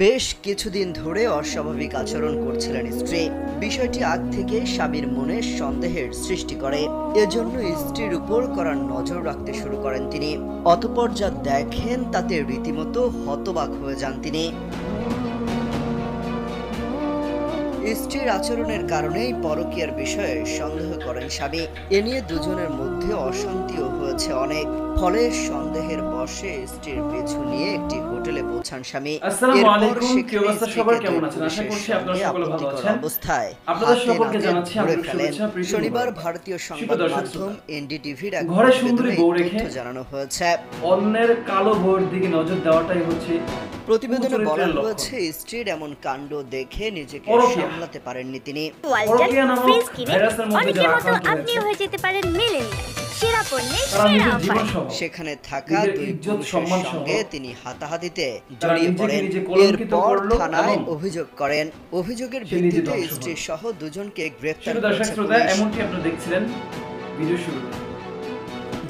বেশ কিছুদিন ধরে অস্বাভাবিক আচরণ করছিলেন স্ত্রী। বিষয়টি আগ থেকে স্বামীর মনে সন্দেহের সৃষ্টি করে। এজন্য স্ত্রীর উপর কড়া নজর রাখতে শুরু করেন তিনি। অতঃপর যা দেখেন তাতে রীতিমতো হতবাক হয়ে যান তিনি। স্ত্রীর আচরণের কারণেই পরকীয়ার বিষয়ে সন্দেহ করেন স্বামী। এ নিয়ে দুজনের মধ্যে অশান্তিও হয়েছে অনেক। ফলে সন্দেহের বশে স্ত্রীর পিছু নিয়ে একটি হোটেলে পৌঁছান স্বামী। এরপর সেখানে স্ত্রীকে পুলিশের সঙ্গে আপত্তিকর অবস্থায় হাতে নাতে ধরে ফেলেন। শনিবার ভারতীয় সংবাদ মাধ্যম এনডিটিভির এক প্রতিবেদনে এই তথ্য জানানো হয়েছে। অন্যের কালো বইয়ের দিকে নজর দেওয়াটাই হচ্ছে প্রতিবেদনে বলা হয়েছে, স্ত্রীর এমন কাণ্ড দেখে নিজেকে সামলাতে পারেননি তিনি। সেখানে থাকা দুই পুরুষের সঙ্গে তিনি হাতাহাতিতে জড়িয়ে পড়েন। এরপর থানায় অভিযোগ করেন। অভিযোগের ভিত্তিতে স্ত্রী সহ দুজনকে গ্রেফতার করেছে পুলিশ। এমনটি আপনারা দেখছিলেন ভিডিও শুরুতে।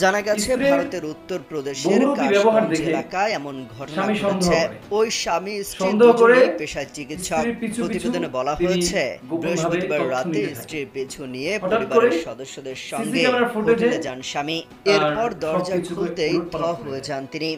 জানা গেছে, ভারতের উত্তর প্রদেশের কাশগঞ্জ এলাকায় এমন ঘটনা ঘটেছে। ওই স্বামী স্ত্রী দুজনেই পেশায় চিকিৎসক। প্রতিবেদনে বলা হয়েছে, বৃহস্পতিবার রাতে স্ত্রীর পিছু নিয়ে পরিবারের সদস্যদের সঙ্গে হোটেলে যান স্বামী। এরপর দরজা খুলতেই থ হয়ে যান তিনি।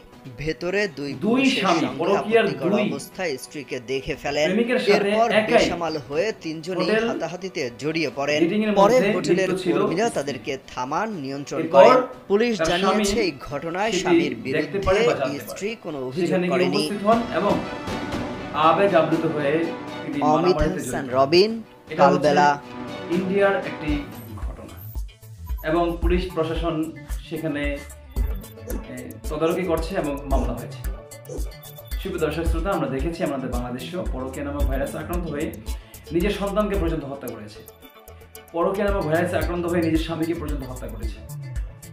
ভেতরে দুই পুরুষের সঙ্গে আপত্তিকর অবস্থায় স্ত্রীকে দেখে ফেলেন। এরপর বেসামাল হয়ে তিনজনেই হাতাহাতিতে জড়িয়ে পড়েন। পরে হোটেলের কর্মীরা তাদেরকে থামান, নিয়ন্ত্রণ করেন। পুলিশ জানিয়েছে, এই ঘটনায় স্বামীর বিরুদ্ধে স্ত্রী কোনো অভিযোগ করেনি। অমিত হাসান রবিন, কালবেলা। ইন্ডিয়ার একটি ঘটনা এবং পুলিশ প্রশাসন সেখানে তদারকি করছে এবং মামলা হয়েছে। শুভ দর্শক শ্রোতা, আমরা দেখেছি আমাদের বাংলাদেশেও পরকীয়া নামক ভাইরাসে আক্রান্ত হয়ে নিজের সন্তানকে পর্যন্ত হত্যা করেছে। পরকীয়া নামক ভাইরাসে আক্রান্ত হয়ে নিজের স্বামীকে পর্যন্ত হত্যা করেছে।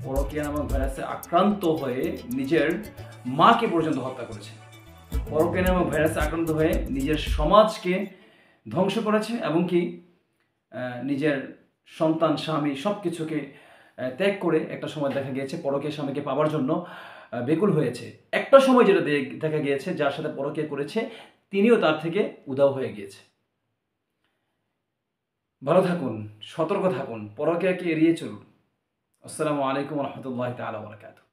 পরকীয়া নামক ভাইরাসে আক্রান্ত হয়ে নিজের মাকে পর্যন্ত হত্যা করেছে। পরকীয়া নামক ভাইরাসে আক্রান্ত হয়ে নিজের সমাজকে ধ্বংস করেছে এবং কি নিজের সন্তান, স্বামী সবকিছুকে ত্যাগ করে একটা সময় দেখা গিয়েছে পরকীয়া স্বামীকে পাওয়ার জন্য বেকুল হয়েছে। একটা সময় যেটা দেখা গিয়েছে, যার সাথে পরকীয়া করেছে তিনিও তার থেকে উধাও হয়ে গিয়েছে। ভালো থাকুন, সতর্ক থাকুন, পরকীয়াকে এড়িয়ে চলুন। আসসালামু আলাইকুম ওয়া রাহমাতুল্লাহি তাআলা ওয়া বারাকাতুহু।